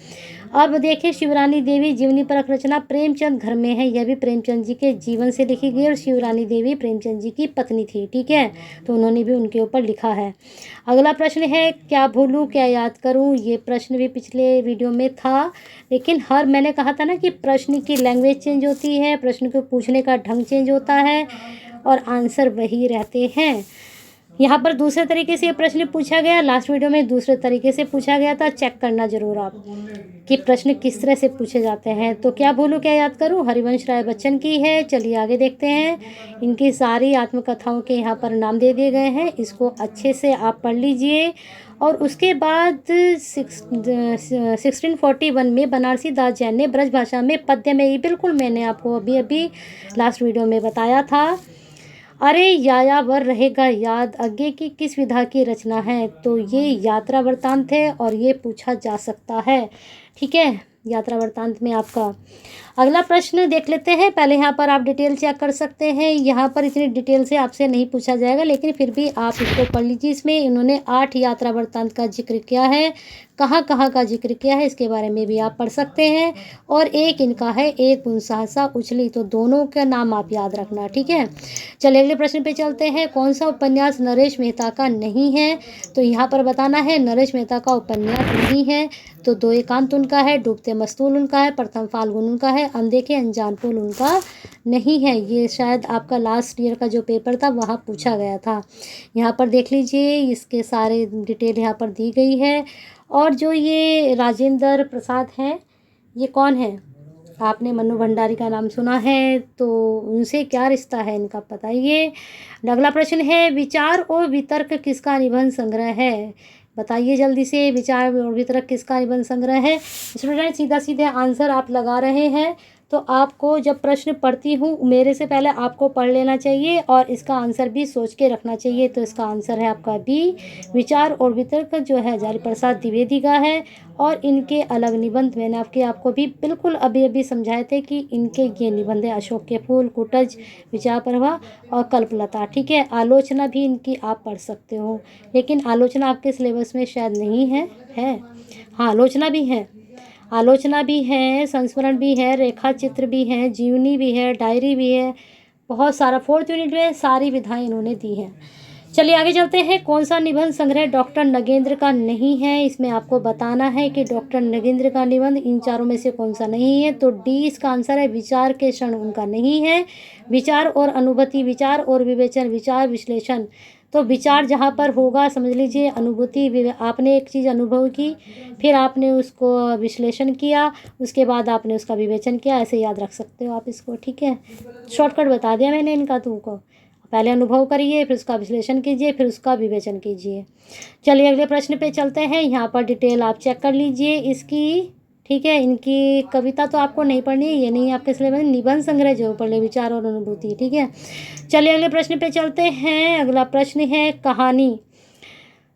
अब देखिए शिवरानी देवी जीवनी परक रचना प्रेमचंद घर में है, यह भी प्रेमचंद जी के जीवन से लिखी गई, और शिवरानी देवी प्रेमचंद जी की पत्नी थी, ठीक है। तो उन्होंने भी उनके ऊपर लिखा है। अगला प्रश्न है क्या भूलूं क्या याद करूं। ये प्रश्न भी पिछले वीडियो में था, लेकिन मैंने कहा था ना कि प्रश्न की लैंग्वेज चेंज होती है, प्रश्न को पूछने का ढंग चेंज होता है और आंसर वही रहते हैं। यहाँ पर दूसरे तरीके से ये प्रश्न पूछा गया, लास्ट वीडियो में दूसरे तरीके से पूछा गया था। चेक करना जरूर आप कि प्रश्न किस तरह से पूछे जाते हैं। तो क्या भूलूं क्या याद करूं हरिवंश राय बच्चन की है। चलिए आगे देखते हैं। इनकी सारी आत्मकथाओं के यहाँ पर नाम दे दिए गए हैं, इसको अच्छे से आप पढ़ लीजिए। और उसके बाद 1641 में बनारसी दास जैन ने ब्रज भाषा में पद्य में, ये बिल्कुल मैंने आपको अभी लास्ट वीडियो में बताया था। अरे यायावर रहेगा याद आगे की किस विधा की रचना है, तो ये यात्रा वृत्तांत है और ये पूछा जा सकता है, ठीक है। यात्रा वृत्तांत में आपका अगला प्रश्न देख लेते हैं। पहले यहाँ पर आप डिटेल चेक कर सकते हैं, यहाँ पर इतनी डिटेल से आपसे नहीं पूछा जाएगा, लेकिन फिर भी आप इसको पढ़ लीजिए। इसमें इन्होंने 8 यात्रा वृत्तांत का जिक्र किया है, कहाँ कहाँ का जिक्र किया है इसके बारे में भी आप पढ़ सकते हैं। और एक इनका है एक बुन सहसा उछली, तो दोनों का नाम आप याद रखना, ठीक है। चलिए अगले प्रश्न पे चलते हैं। कौन सा उपन्यास नरेश मेहता का नहीं है, तो यहाँ पर बताना है नरेश मेहता का उपन्यास नहीं है। तो दो एकांत उनका है, डूबते मस्तूल उनका है, प्रथम फाल्गुन उनका है, अनदेखे अनजान पुल उनका नहीं है। ये शायद आपका लास्ट ईयर का जो पेपर था वहाँ पूछा गया था। यहाँ पर देख लीजिए, इसके सारे डिटेल यहाँ पर दी गई है। और जो ये राजेंद्र प्रसाद हैं, ये कौन है, आपने मन्नू भंडारी का नाम सुना है, तो उनसे क्या रिश्ता है इनका बताइए। अगला प्रश्न है विचार और वितर्क किसका निबंध संग्रह है, बताइए जल्दी से, विचार और वितरक किसका निबंध संग्रह है। स्टूडेंट सीधा सीधे आंसर आप लगा रहे हैं, तो आपको जब प्रश्न पढ़ती हूँ मेरे से पहले आपको पढ़ लेना चाहिए और इसका आंसर भी सोच के रखना चाहिए। तो इसका आंसर है आपका बी, विचार और वितर्क जो है हजारी प्रसाद द्विवेदी का है। और इनके अलग निबंध मैंने आपको भी बिल्कुल अभी अभी समझाए थे कि इनके ये निबंध है अशोक के फूल, कुटज, विचार प्रवाह और कल्पलता। ठीक है, आलोचना भी इनकी आप पढ़ सकते हो, लेकिन आलोचना आपके सिलेबस में शायद नहीं है। हाँ, आलोचना भी है, आलोचना भी है, संस्मरण भी है, रेखा चित्र भी है, जीवनी भी है, डायरी भी है, बहुत सारा। 4th यूनिट में सारी विधाएं इन्होंने दी हैं। चलिए आगे चलते हैं। कौन सा निबंध संग्रह डॉक्टर नगेंद्र का नहीं है, इसमें आपको बताना है कि डॉक्टर नगेंद्र का निबंध इन चारों में से कौन सा नहीं है। तो डी इसका आंसर है, विचार के क्षण उनका नहीं है। विचार और अनुभूति, विचार और विवेचन, विचार विश्लेषण, तो विचार जहाँ पर होगा समझ लीजिए, अनुभूति आपने एक चीज़ अनुभव की, फिर आपने उसको विश्लेषण किया, उसके बाद आपने उसका विवेचन किया, ऐसे याद रख सकते हो आप इसको। ठीक है, शॉर्टकट बता दिया मैंने इनका तुमको। पहले अनुभव करिए, फिर उसका विश्लेषण कीजिए, फिर उसका विवेचन कीजिए। चलिए अगले प्रश्न पे चलते हैं। यहाँ पर डिटेल आप चेक कर लीजिए इसकी। ठीक है, इनकी कविता तो आपको नहीं पढ़नी है, ये नहीं आपके सिलेबस में। निबंध संग्रह जो पढ़ ले, विचार और अनुभूति। ठीक है, चलिए अगले प्रश्न पे चलते हैं। अगला प्रश्न है कहानी।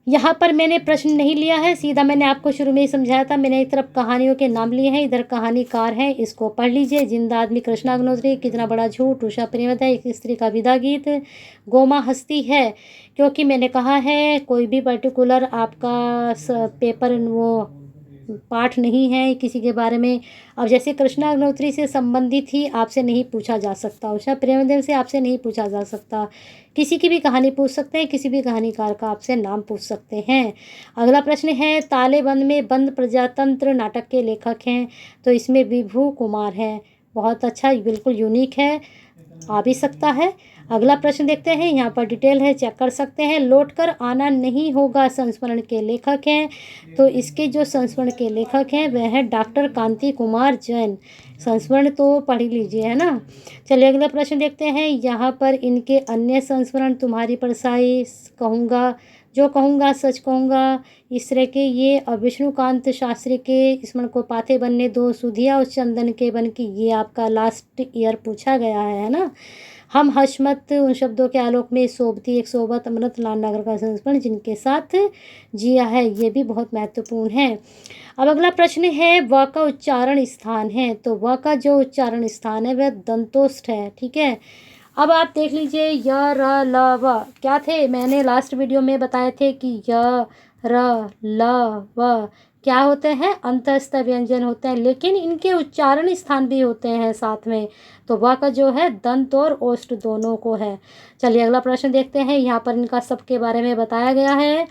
यहाँ पर मैंने प्रश्न नहीं लिया है, सीधा मैंने आपको शुरू में ही समझाया था। मैंने एक तरफ कहानियों के नाम लिए हैं, इधर कहानीकार है, इसको पढ़ लीजिए। जिंदा आदमी कृष्णा अग्निहोत्री, कितना बड़ा झूठ, उषा प्रेमदत्त, एक स्त्री का विदा गीत, गोमा हस्ती है। क्योंकि मैंने कहा है कोई भी पर्टिकुलर आपका पेपर वो पाठ नहीं है किसी के बारे में। अब जैसे कृष्णा अग्निहोत्री से संबंधित ही आपसे नहीं पूछा जा सकता, उषा प्रेमदत्त से आपसे नहीं पूछा जा सकता, किसी की भी कहानी पूछ सकते हैं, किसी भी कहानीकार का आपसे नाम पूछ सकते हैं। अगला प्रश्न है, तालेबंद में बंद प्रजातंत्र नाटक के लेखक हैं, तो इसमें विभू कुमार है। बहुत अच्छा, बिल्कुल यूनिक है, आ भी सकता है। अगला प्रश्न देखते हैं, यहाँ पर डिटेल है, चेक कर सकते हैं। लौटकर आना नहीं होगा संस्मरण के लेखक हैं, तो इसके जो संस्मरण के लेखक हैं वह है डॉक्टर कांति कुमार जैन। संस्मरण तो पढ़ ही लीजिए, है ना। चलिए अगला प्रश्न देखते हैं। यहाँ पर इनके अन्य संस्मरण, तुम्हारी परछाई, कहूँगा, जो कहूँगा सच कहूँगा, इस तरह के ये, और विष्णुकांत शास्त्री के स्मरण को पाते बनने दो, सुधिया उस चंदन के बन की, ये आपका लास्ट ईयर पूछा गया है ना। हम हशमत, उन शब्दों के आलोक में, सोबती एक सोबत, अमृत लाल नगर का संस्मरण जिनके साथ जिया है, ये भी बहुत महत्वपूर्ण है। अब अगला प्रश्न है, व का उच्चारण स्थान है, तो व का जो उच्चारण स्थान है वह दंतोष्ठ है। ठीक है, अब आप देख लीजिए, य र ल व क्या थे, मैंने लास्ट वीडियो में बताए थे कि य र ल व क्या होते हैं, अंतस्थ व्यंजन होते हैं, लेकिन इनके उच्चारण स्थान भी होते हैं साथ में। तो वह का जो है दंत और ओष्ठ दोनों को है। चलिए अगला प्रश्न देखते हैं। यहाँ पर इनका सबके बारे में बताया गया है।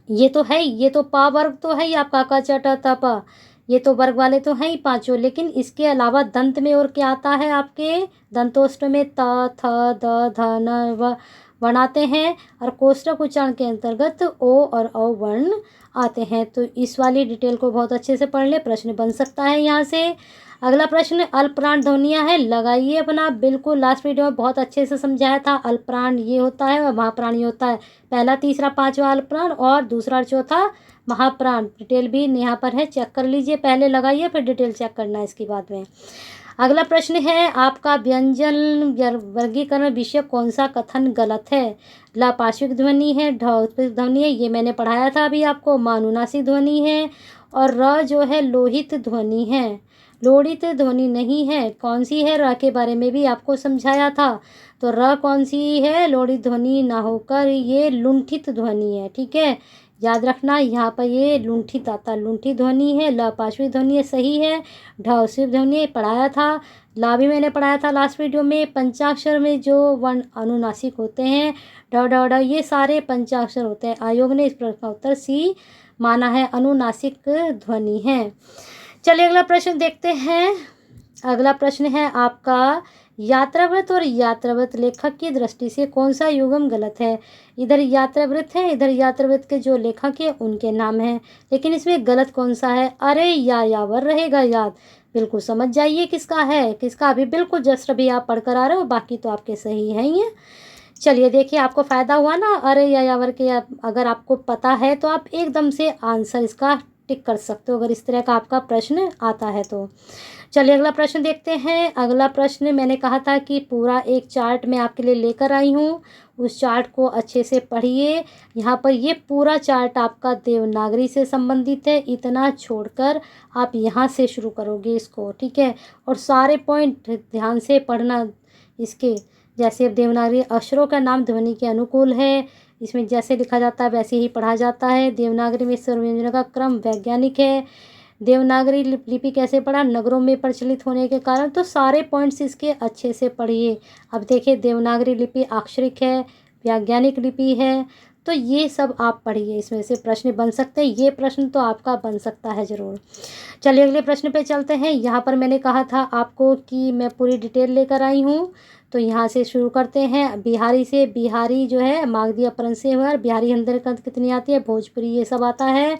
ये तो है, ये तो पा वर्ग तो है ही आपका, क च ट त प, ये तो वर्ग वाले तो हैं ही पांचों, लेकिन इसके अलावा दंत में और क्या आता है आपके, दंतोष्ठ में त थ द ध न व वर्ण आते हैं, और कोष्ठक उच्चारण के अंतर्गत ओ और औ वर्ण आते हैं। तो इस वाली डिटेल को बहुत अच्छे से पढ़ ले, प्रश्न बन सकता है यहाँ से। अगला प्रश्न, अल्पप्राण ध्वनियाँ है, लगाइए अपना, बिल्कुल लास्ट वीडियो में बहुत अच्छे से समझाया था। अल्पप्राण ये होता है और महाप्राण ये होता है, पहला तीसरा पांचवा अल्पप्राण और दूसरा चौथा महाप्राण। डिटेल भी यहाँ पर है, चेक कर लीजिए, पहले लगाइए फिर डिटेल चेक करना है इसके बाद में। अगला प्रश्न है आपका, व्यंजन वर्गीकरण विषय कौन सा कथन गलत है। ला पार्श्विक ध्वनि है, ढ उत्पीड़ित ध्वनि है, ये मैंने पढ़ाया था अभी आपको, मा अनुनासिक ध्वनि है, और र जो है लोहित ध्वनि है। लोड़ित ध्वनि नहीं है, कौन सी है, र के बारे में भी आपको समझाया था। तो र कौन सी है, लोड़ित ध्वनि ना होकर ये लुंठित ध्वनि है। ठीक है, याद रखना, यहाँ पर ये लुंठित आता, लुंठित ध्वनि है। ल पार्श्विक ध्वनि है, सही है। ढ उत्पीड़ित ध्वनि पढ़ाया था, ला भी मैंने पढ़ाया था लास्ट वीडियो में। पंचाक्षर में जो वर्ण अनुनासिक होते हैं, ढ ढ ढ, ये सारे पंचाक्षर होते हैं। आयोग ने इस प्रश्न का उत्तर सी माना है, अनुनासिक ध्वनि है। चलिए अगला प्रश्न देखते हैं। अगला प्रश्न है आपका, यात्रावृत और यात्रावृत लेखक की दृष्टि से कौन सा युग्म गलत है। इधर यात्रावृत है, इधर यात्रावृत के जो लेखक है उनके नाम हैं, लेकिन इसमें गलत कौन सा है। अरे यायावर रहेगा याद, बिल्कुल समझ जाइए किसका है किसका, अभी बिल्कुल जस्ट अभी आप पढ़कर आ रहे हो, बाकी तो आपके सही हैं ही हैं। चलिए देखिए, आपको फ़ायदा हुआ ना। अरे यायावर के अगर आपको पता है तो आप एकदम से आंसर इसका टिक कर सकते हो, अगर इस तरह का आपका प्रश्न आता है तो। चलिए अगला प्रश्न देखते हैं। अगला प्रश्न मैंने कहा था कि पूरा एक चार्ट मैं आपके लिए लेकर आई हूँ, उस चार्ट को अच्छे से पढ़िए। यहाँ पर ये पूरा चार्ट आपका देवनागरी से संबंधित है, इतना छोड़कर आप यहाँ से शुरू करोगे इसको, ठीक है। और सारे पॉइंट ध्यान से पढ़ना इसके। जैसे अब देवनागरी अक्षरों का नाम ध्वनि के अनुकूल है, इसमें जैसे लिखा जाता है वैसे ही पढ़ा जाता है। देवनागरी में स्वर व्यंजनों का क्रम वैज्ञानिक है। देवनागरी लिपि कैसे पढ़ा, नगरों में प्रचलित होने के कारण। तो सारे पॉइंट्स इसके अच्छे से पढ़िए। अब देखिए, देवनागरी लिपि अक्षरिक है, वैज्ञानिक लिपि है, तो ये सब आप पढ़िए, इसमें से प्रश्न बन सकते हैं। ये प्रश्न तो आपका बन सकता है ज़रूर। चलिए अगले प्रश्न पे चलते हैं। यहाँ पर मैंने कहा था आपको कि मैं पूरी डिटेल लेकर आई हूँ, तो यहाँ से शुरू करते हैं। बिहारी से, बिहारी जो है मागधी अपभ्रंश से हुआ, बिहारी हंदरकंद कितनी आती है, भोजपुरी, ये सब आता है।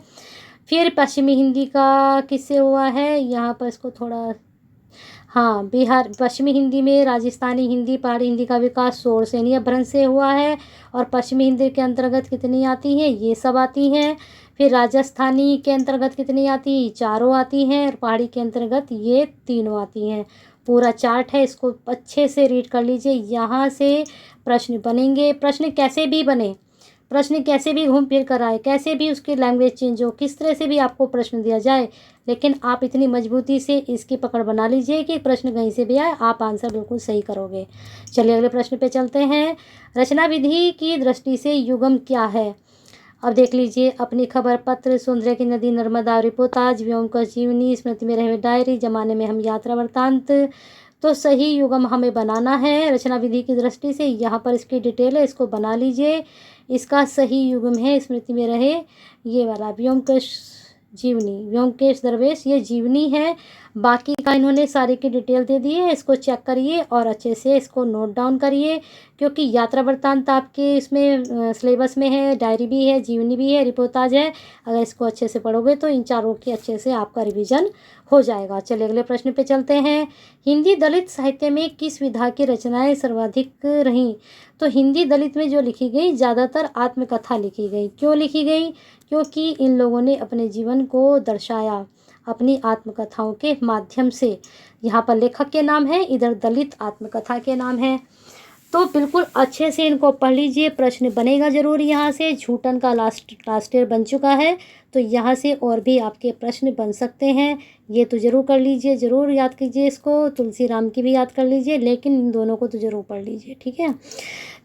फिर पश्चिमी हिंदी का किससे हुआ है, यहाँ पर इसको थोड़ा, हाँ, बिहार पश्चिमी हिंदी में राजस्थानी हिंदी, पहाड़ी हिंदी का विकास शोरसेनी अपभ्रंश से हुआ है। और पश्चिमी हिंदी के अंतर्गत कितनी आती हैं, ये सब आती हैं। फिर राजस्थानी के अंतर्गत कितनी आती हैं, चारों आती हैं। और पहाड़ी के अंतर्गत ये तीनों आती हैं। पूरा चार्ट है, इसको अच्छे से रीड कर लीजिए। यहाँ से प्रश्न बनेंगे, प्रश्न कैसे भी बने, प्रश्न कैसे भी घूम फिर कर आए, कैसे भी उसकी लैंग्वेज चेंज हो, किस तरह से भी आपको प्रश्न दिया जाए, लेकिन आप इतनी मजबूती से इसकी पकड़ बना लीजिए कि प्रश्न कहीं से भी आए आप आंसर बिल्कुल सही करोगे। चलिए अगले प्रश्न पे चलते हैं। रचना विधि की दृष्टि से युगम क्या है। अब देख लीजिए, अपनी खबर पत्र, सौंदर्य की नदी, नर्मदा रिपोर्टाज, व्योमकेश जीवनी, स्मृति में रहे डायरी, जमाने में हम यात्रा वृत्तांत। तो सही युगम हमें बनाना है रचना विधि की दृष्टि से। यहाँ पर इसकी डिटेल है, इसको बना लीजिए। इसका सही युगम है स्मृति में रहे ये वाला, व्योमकेश जीवनी, व्योमकेश दरवेश, ये जीवनी है। बाकी का इन्होंने सारी की डिटेल दे दी है, इसको चेक करिए और अच्छे से इसको नोट डाउन करिए, क्योंकि यात्रा वृत्तांत आपके इसमें सिलेबस में है, डायरी भी है, जीवनी भी है, रिपोर्टाज है। अगर इसको अच्छे से पढ़ोगे तो इन चारों की अच्छे से आपका रिवीजन हो जाएगा। चलिए अगले प्रश्न पे चलते हैं। हिंदी दलित साहित्य में किस विधा की रचनाएं सर्वाधिक रहीं। तो हिंदी दलित में जो लिखी गई ज़्यादातर आत्मकथा लिखी गई। क्यों लिखी गई, क्योंकि इन लोगों ने अपने जीवन को दर्शाया अपनी आत्मकथाओं के माध्यम से। यहाँ पर लेखक के नाम है, इधर दलित आत्मकथा के नाम है। तो बिल्कुल अच्छे से इनको पढ़ लीजिए, प्रश्न बनेगा जरूर। यहाँ से झूठन का लास्ट ईयर बन चुका है, तो यहाँ से और भी आपके प्रश्न बन सकते हैं। ये तो ज़रूर कर लीजिए, ज़रूर याद कीजिए इसको। तुलसी राम की भी याद कर लीजिए, लेकिन इन दोनों को तो ज़रूर पढ़ लीजिए, ठीक है।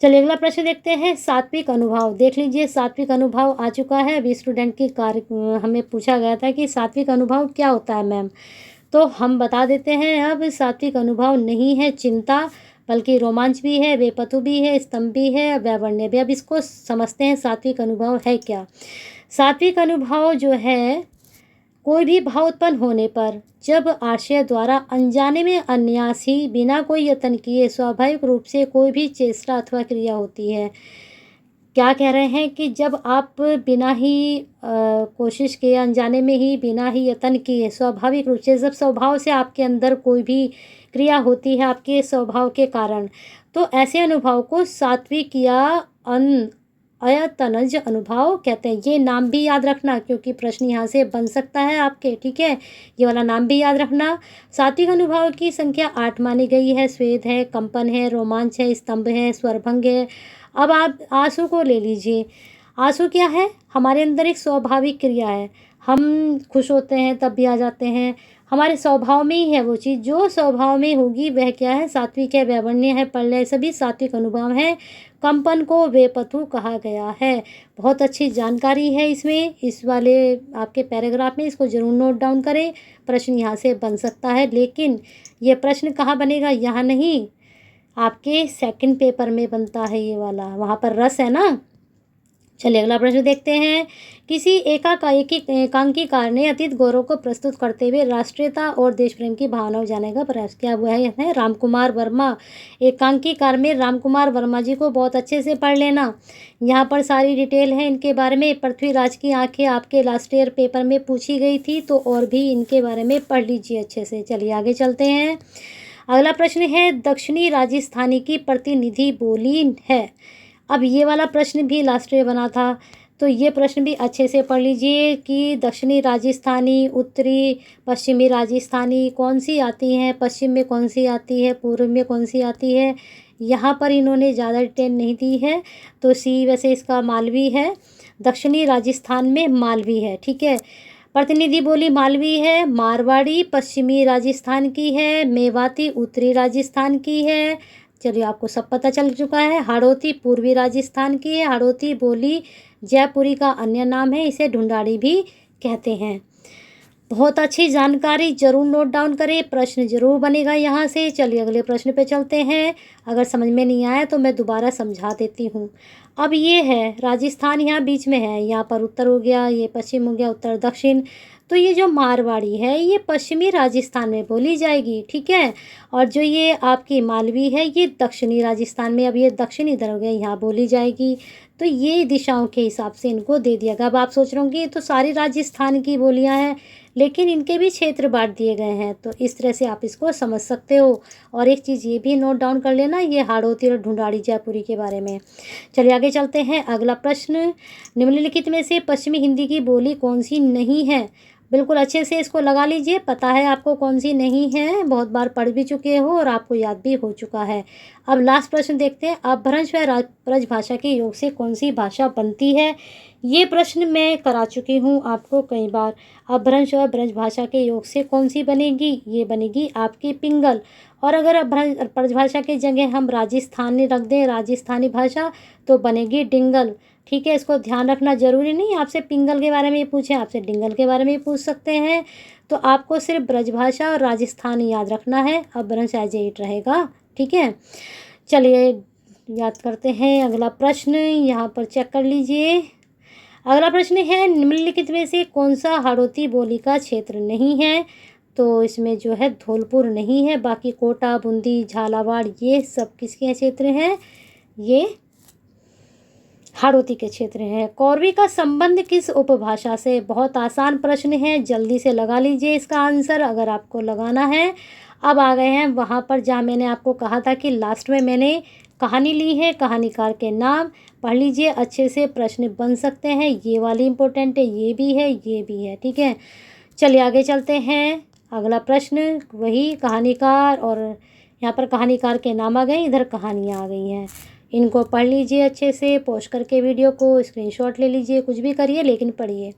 चलिए अगला प्रश्न देखते हैं। सात्विक अनुभव, देख लीजिए सात्विक अनुभव आ चुका है। अभी स्टूडेंट की कार्य हमें पूछा गया था कि सात्विक अनुभव क्या होता है मैम, तो हम बता देते हैं। अब सात्विक अनुभव नहीं है चिंता, बल्कि रोमांच भी है, बेपतु भी है, स्तंभ भी है, वैवर्ण्य भी। अब इसको समझते हैं सात्विक अनुभव है क्या। सात्विक अनुभव जो है, कोई भी भाव उत्पन्न होने पर जब आशय द्वारा अनजाने में अन्यास ही बिना कोई यत्न किए स्वाभाविक रूप से कोई भी चेष्टा अथवा क्रिया होती है। क्या कह रहे हैं कि जब आप बिना ही कोशिश किए, अनजाने में ही, बिना ही यत्न किए, स्वाभाविक रूप से जब स्वभाव से आपके अंदर कोई भी क्रिया होती है आपके स्वभाव के कारण, तो ऐसे अनुभव को सात्विक या अयतनज अनुभव कहते हैं। ये नाम भी याद रखना, क्योंकि प्रश्न यहाँ से बन सकता है आपके, ठीक है। ये वाला नाम भी याद रखना। सात्विक अनुभव की संख्या 8 मानी गई है। स्वेद है, कंपन है, रोमांच है, स्तंभ है, स्वरभंग है। अब आप आंसू को ले लीजिए। आंसू क्या है, हमारे अंदर एक स्वाभाविक क्रिया है। हम खुश होते हैं तब भी आ जाते हैं, हमारे स्वभाव में ही है वो चीज़। जो स्वभाव में होगी वह क्या है, सात्विक है, वैवर्ण्य है, प्रलय, सभी सात्विक अनुभव है। कंपन को वेपथु कहा गया है। बहुत अच्छी जानकारी है इसमें, इस वाले आपके पैराग्राफ में, इसको जरूर नोट डाउन करें। प्रश्न यहाँ से बन सकता है, लेकिन ये प्रश्न कहाँ बनेगा, यहाँ नहीं, आपके सेकंड पेपर में बनता है ये वाला, वहाँ पर रस है ना। चलिए अगला प्रश्न देखते हैं। किसी एकांकीकार ने अतीत गौरव को प्रस्तुत करते हुए राष्ट्रीयता और देश प्रेम की भावना जाने का प्रयास किया हुआ है रामकुमार वर्मा। एकांकीकार में रामकुमार वर्मा जी को बहुत अच्छे से पढ़ लेना, यहाँ पर सारी डिटेल है इनके बारे में। पृथ्वीराज की आंखें आपके लास्ट ईयर पेपर में पूछी गई थी, तो और भी इनके बारे में पढ़ लीजिए अच्छे से। चलिए आगे चलते हैं। अगला प्रश्न है दक्षिणी राजस्थानी की प्रतिनिधि बोली है। अब ये वाला प्रश्न भी लास्ट में बना था, तो ये प्रश्न भी अच्छे से पढ़ लीजिए कि दक्षिणी राजस्थानी, उत्तरी पश्चिमी राजस्थानी कौन सी आती हैं, पश्चिम में कौन सी आती है, पूर्व में कौन सी आती है। यहाँ पर इन्होंने ज़्यादा डिटेल नहीं दी है, तो सी वैसे इसका मालवी है, दक्षिणी राजस्थान में मालवी है। ठीक है, प्रतिनिधि बोली मालवी है, मारवाड़ी पश्चिमी राजस्थान की है, मेवाती उत्तरी राजस्थान की है। चलिए आपको सब पता चल चुका है। हाड़ौती पूर्वी राजस्थान की है। हाड़ौती बोली जयपुरी का अन्य नाम है, इसे ढूंढाड़ी भी कहते हैं। बहुत अच्छी जानकारी, जरूर नोट डाउन करें, प्रश्न जरूर बनेगा यहाँ से। चलिए अगले प्रश्न पे चलते हैं। अगर समझ में नहीं आया तो मैं दोबारा समझा देती हूँ। अब ये है राजस्थान यहाँ बीच में है, यहाँ पर उत्तर हो गया, ये पश्चिम हो गया, उत्तर दक्षिण। तो ये जो मारवाड़ी है ये पश्चिमी राजस्थान में बोली जाएगी। ठीक है, और जो ये आपकी मालवी है ये दक्षिणी राजस्थान में, अब ये दक्षिणी इधर हो गया, यहाँ बोली जाएगी। तो ये दिशाओं के हिसाब से इनको दे दिया गया। अब आप सोच रहे होंगे ये तो सारी राजस्थान की बोलियां हैं, लेकिन इनके भी क्षेत्र बांट दिए गए हैं, तो इस तरह से आप इसको समझ सकते हो। और एक चीज़ ये भी नोट डाउन कर लेना, ये हाड़ौती और ढूंढाड़ी जयपुरी के बारे में। चलिए आगे चलते हैं। अगला प्रश्न, निम्नलिखित में से पश्चिमी हिंदी की बोली कौन सी नहीं है। बिल्कुल अच्छे से इसको लगा लीजिए, पता है आपको कौन सी नहीं है, बहुत बार पढ़ भी चुके हो और आपको याद भी हो चुका है। अब लास्ट प्रश्न देखते हैं, अपभ्रंश व ब्रजभाषा के योग से कौन सी भाषा बनती है। ये प्रश्न मैं करा चुकी हूँ आपको कई बार। अपभ्रंश व ब्रजभाषा के योग से कौन सी बनेगी, ये बनेगी आपकी पिंगल। और अगर अपभ्रंश ब्रजभाषा की जगह हम राजस्थानी रख दें, राजस्थानी भाषा, तो बनेगी डिंगल। ठीक है, इसको ध्यान रखना। जरूरी नहीं आपसे पिंगल के बारे में पूछें, आपसे डिंगल के बारे में पूछ सकते हैं। तो आपको सिर्फ ब्रजभाषा और राजस्थानी याद रखना है, अपभ्रंश एज इट रहेगा। ठीक है, चलिए याद करते हैं। अगला प्रश्न यहाँ पर चेक कर लीजिए। अगला प्रश्न है, निम्नलिखित में से कौन सा हाड़ौती बोली का क्षेत्र नहीं है। तो इसमें जो है धौलपुर नहीं है, बाकी कोटा, बूंदी, झालावाड़ ये सब किसके क्षेत्र हैं, ये हाड़ौती के क्षेत्र है। कौरवी का संबंध किस उपभाषा से। बहुत आसान प्रश्न है, जल्दी से लगा लीजिए इसका आंसर अगर आपको लगाना है। अब आ गए हैं वहाँ पर जहाँ मैंने आपको कहा था कि लास्ट में मैंने कहानी ली है, कहानीकार के नाम पढ़ लीजिए अच्छे से, प्रश्न बन सकते हैं। ये वाली इम्पोर्टेंट है, ये भी है, ये भी है। ठीक है, चलिए आगे चलते हैं। अगला प्रश्न वही कहानीकार, और यहाँ पर कहानीकार के नाम आ गए, इधर कहानियाँ आ गई हैं। इनको पढ़ लीजिए अच्छे से, पॉज करके वीडियो को स्क्रीनशॉट ले लीजिए, कुछ भी करिए लेकिन पढ़िए।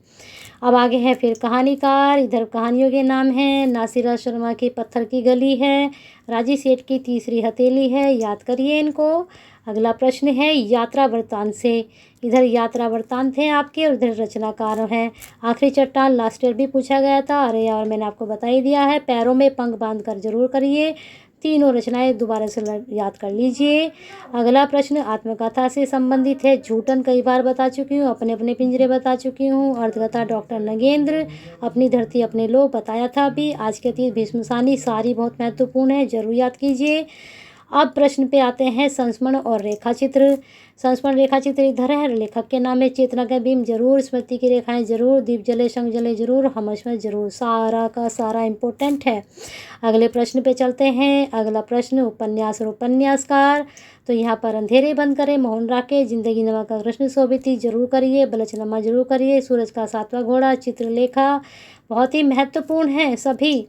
अब आगे है फिर कहानीकार, इधर कहानियों के नाम हैं। नासिरा शर्मा की पत्थर की गली है, राजी सेठ की तीसरी हथेली है, याद करिए इनको। अगला प्रश्न है यात्रा वृत्तांत से, इधर यात्रा वृत्तांत हैं आपके और इधर रचनाकार हैं। आखिरी चट्टान लास्ट ईयर भी पूछा गया था, अरे यार मैंने आपको बता ही दिया है। पैरों में पंख बांध कर जरूर करिए, तीनों रचनाएं दोबारा से याद कर लीजिए। अगला प्रश्न आत्मकथा से संबंधित है। झूठन कई बार बता चुकी हूँ, अपने अपने पिंजरे बता चुकी हूँ। अर्थकथा डॉक्टर नगेंद्र, अपनी धरती अपने लोग बताया था अभी। आज के तीर भीष्मसानी, सारी बहुत महत्वपूर्ण है, जरूर याद कीजिए। अब प्रश्न पे आते हैं संस्मरण और रेखा चित्र। संस्मरण रेखा चित्र इधर है, लेखक के नाम है चेतना का बीम जरूर, स्मृति की रेखाएं जरूर, दीप जले शंख जले जरूर, हमस्मृत जरूर, सारा का सारा इम्पोर्टेंट है। अगले प्रश्न पे चलते हैं। अगला प्रश्न उपन्यास और उपन्यासकार, तो यहाँ पर अंधेरे बंद करें मोहन राके, जिंदगी नमा का कृष्ण सोभिती जरूर करिए, बलचनामा जरूर करिए, सूरज का सातवां घोड़ा, चित्रलेखा बहुत ही महत्वपूर्ण है सभी।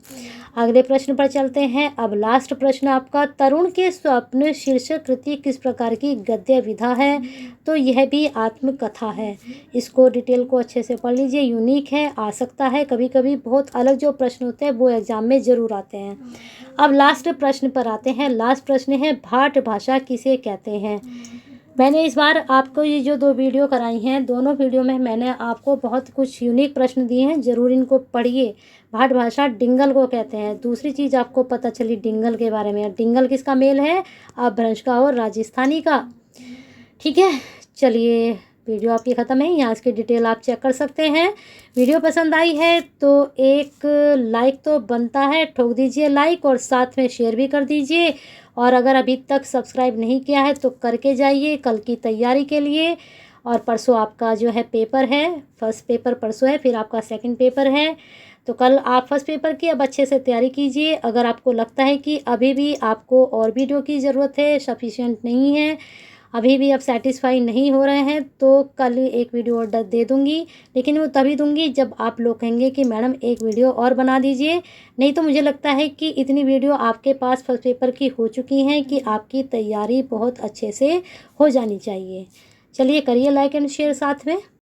अगले प्रश्न पर चलते हैं। अब लास्ट प्रश्न आपका, तरुण के स्वप्न शीर्षक कृति किस प्रकार की गद्य विधा है। तो यह भी आत्मकथा है, इसको डिटेल को अच्छे से पढ़ लीजिए, यूनिक है, आ सकता है कभी कभी, बहुत अलग जो प्रश्न होते हैं वो एग्जाम में जरूर आते हैं। अब लास्ट प्रश्न पर आते हैं। लास्ट प्रश्न है भाट भाषा किसे कहते हैं। मैंने इस बार आपको ये जो 2 वीडियो कराई हैं, दोनों वीडियो में मैंने आपको बहुत कुछ यूनिक प्रश्न दिए हैं, ज़रूर इनको पढ़िए। भाट भाषा डिंगल को कहते हैं। दूसरी चीज़ आपको पता चली डिंगल के बारे में, डिंगल किसका मेल है, अपभ्रंश का और राजस्थानी का। ठीक है, चलिए वीडियो आपकी ख़त्म है, यहाँ इसकी डिटेल आप चेक कर सकते हैं। वीडियो पसंद आई है तो एक लाइक तो बनता है, ठोक दीजिए लाइक, और साथ में शेयर भी कर दीजिए। और अगर अभी तक सब्सक्राइब नहीं किया है तो करके जाइए कल की तैयारी के लिए। और परसों आपका जो है पेपर है, फर्स्ट पेपर परसों है, फिर आपका सेकंड पेपर है, तो कल आप फर्स्ट पेपर की अब अच्छे से तैयारी कीजिए। अगर आपको लगता है कि अभी भी आपको और वीडियो की ज़रूरत है, सफिशिएंट नहीं है, अभी भी आप सेटिस्फाई नहीं हो रहे हैं, तो कल एक वीडियो और दे दूँगी। लेकिन वो तभी दूँगी जब आप लोग कहेंगे कि मैडम एक वीडियो और बना दीजिए। नहीं तो मुझे लगता है कि इतनी वीडियो आपके पास फर्स्ट पेपर की हो चुकी हैं कि आपकी तैयारी बहुत अच्छे से हो जानी चाहिए। चलिए करिए लाइक एंड शेयर साथ में।